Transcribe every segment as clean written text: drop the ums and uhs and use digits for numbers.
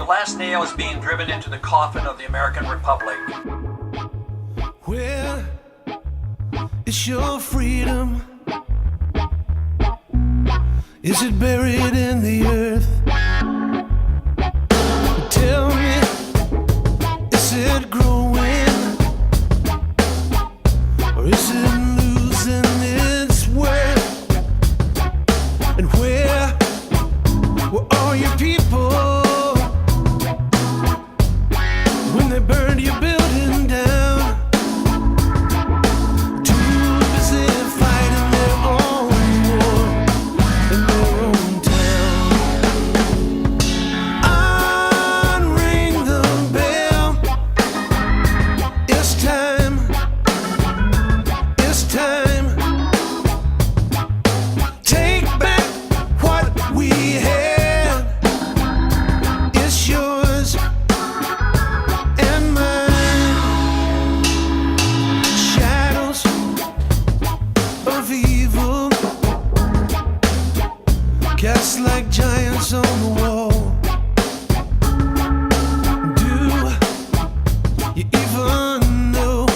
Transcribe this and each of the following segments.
last nail is being driven into the coffin of the American Republic. Where is your freedom? Is it buried in the earth? Tell me, is it growing? Or is it losing its worth? And where are your people when they burned your building down? Too busy fighting their own war in their own town. Unring the bell. It's time. It's time. Take back what we had. It's yours and mine. Shadows of evil cast like giants on the wall. Do you even know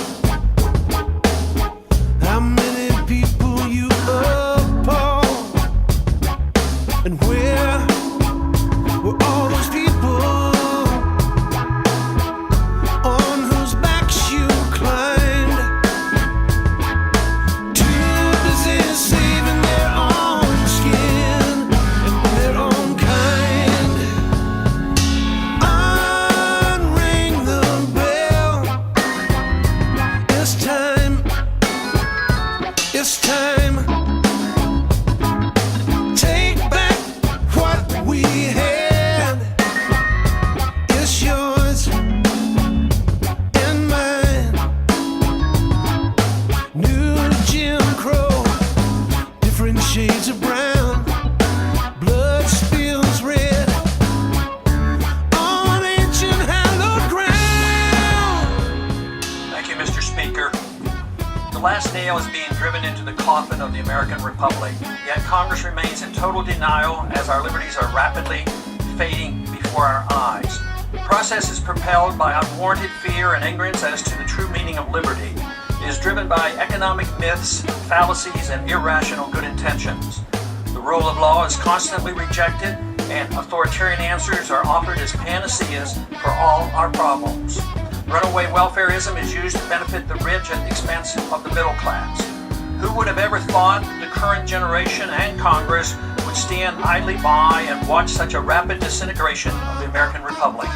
how many people you appall? And where were all those people on whose backs you climbed? Too busy saving their own skin and their own kind. Unring the bell. It's time. It's time. Take back what we had. It's yours and mine. New Jim Crow, different shades of brown. Blood spills red on ancient hallowed ground. Thank you, Mr. Speaker. The last nail is being driven into the coffin of the American Republic, yet Congress remains in total denial as our liberties are rapidly fading before our eyes. The process is propelled by unwarranted fear and ignorance as to the true meaning of liberty. It is driven by economic myths, fallacies, and irrational good intentions. The rule of law is constantly rejected, and authoritarian answers are offered as panaceas for all our problems. Runaway welfareism is used to benefit the rich at the expense of the middle class. Who would have ever thought the current generation and Congress would stand idly by and watch such a rapid disintegration of the American Republic?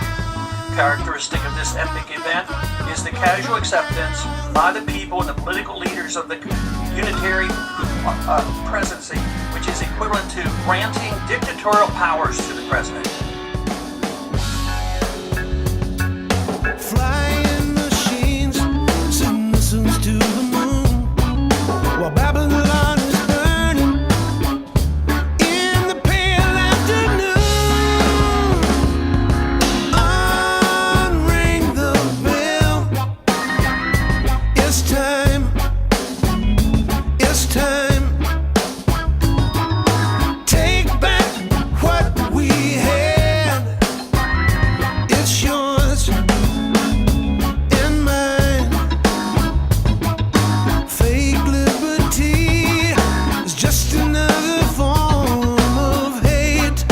Characteristic of this epic event is the casual acceptance by the people and the political leaders of the unitary presidency, which is equivalent to granting dictatorial powers to the president. Flying machines send missiles to the moon while Babylon is burning in the pale afternoon. Unring the bell. It's time. It's time. Take back what we had. It's yours and mine. Fake liberty is just another form of hate.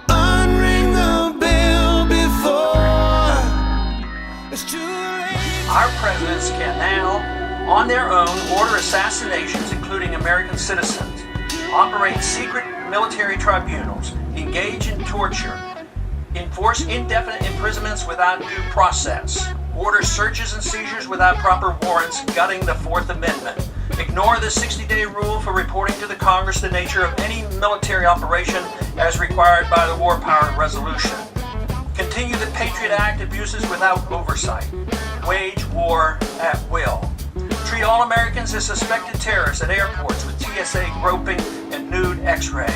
Unring the bell before it's too late. Our presidents can now, on their own, order assassinations, including American citizens, operate secret military tribunals, engage in torture, enforce indefinite imprisonments without due process, order searches and seizures without proper warrants, gutting the Fourth Amendment, ignore the 60-day rule for reporting to the Congress the nature of any military operation as required by the War Powers Resolution, continue the Patriot Act abuses without oversight, wage war at will, treat all Americans as suspected terrorists at airports with TSA groping and nude x-ray.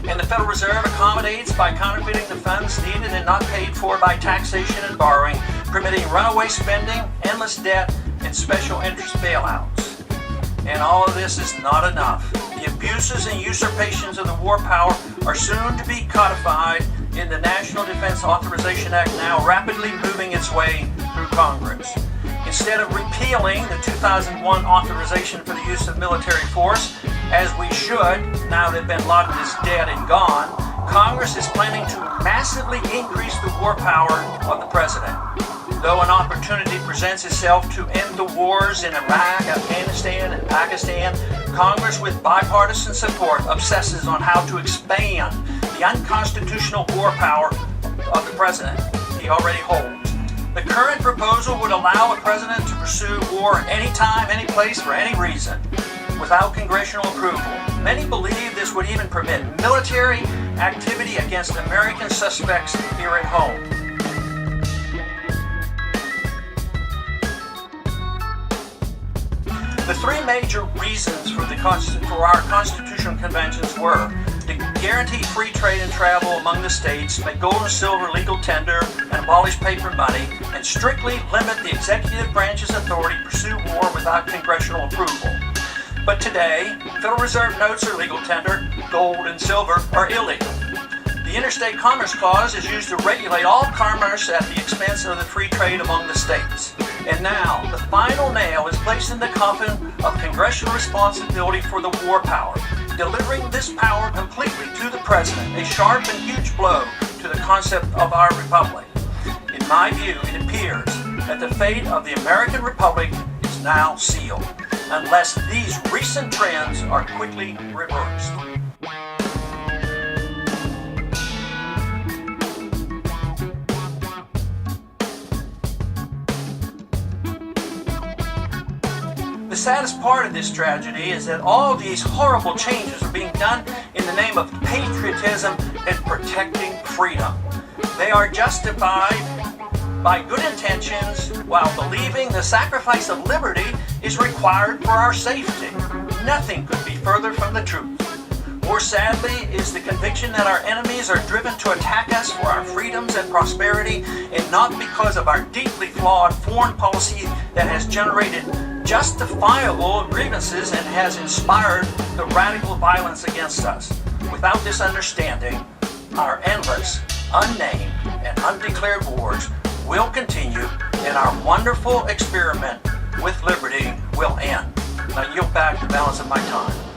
And the Federal Reserve accommodates by counterfeiting the funds needed and not paid for by taxation and borrowing, permitting runaway spending, endless debt, and special interest bailouts. And all of this is not enough. The abuses and usurpations of the war power are soon to be codified in the National Defense Authorization Act, now rapidly moving its way through Congress. Instead of repealing the 2001 authorization for the use of military force, as we should, now that bin Laden is dead and gone, Congress is planning to massively increase the war power of the president. Though an opportunity presents itself to end the wars in Iraq, Afghanistan, and Pakistan, Congress, with bipartisan support, obsesses on how to expand the unconstitutional war power of the president he already holds. The current proposal would allow a president to pursue war anytime, any place, for any reason, without congressional approval. Many believe this would even permit military activity against American suspects here at home. The three major reasons for our constitutional conventions were to guarantee free trade and travel among the states, make gold and silver legal tender, and abolish paper money, and strictly limit the executive branch's authority to pursue war without congressional approval. But today, Federal Reserve notes are legal tender, gold and silver are illegal. The Interstate Commerce Clause is used to regulate all commerce at the expense of the free trade among the states. And now, the final nail is placed in the coffin of congressional responsibility for the war power, delivering this power completely to the president, a sharp and huge blow to the concept of our republic. In my view, it appears that the fate of the American Republic is now sealed, unless these recent trends are quickly reversed. The saddest part of this tragedy is that all of these horrible changes are being done in the name of patriotism and protecting freedom. They are justified by good intentions while believing the sacrifice of liberty is required for our safety. Nothing could be further from the truth. More sadly is the conviction that our enemies are driven to attack us for our freedoms and prosperity, and not because of our deeply flawed foreign policy that has generated justifiable grievances and has inspired the radical violence against us. Without this understanding, our endless, unnamed, and undeclared wars will continue, and our wonderful experiment with liberty will end. I yield back the balance of my time.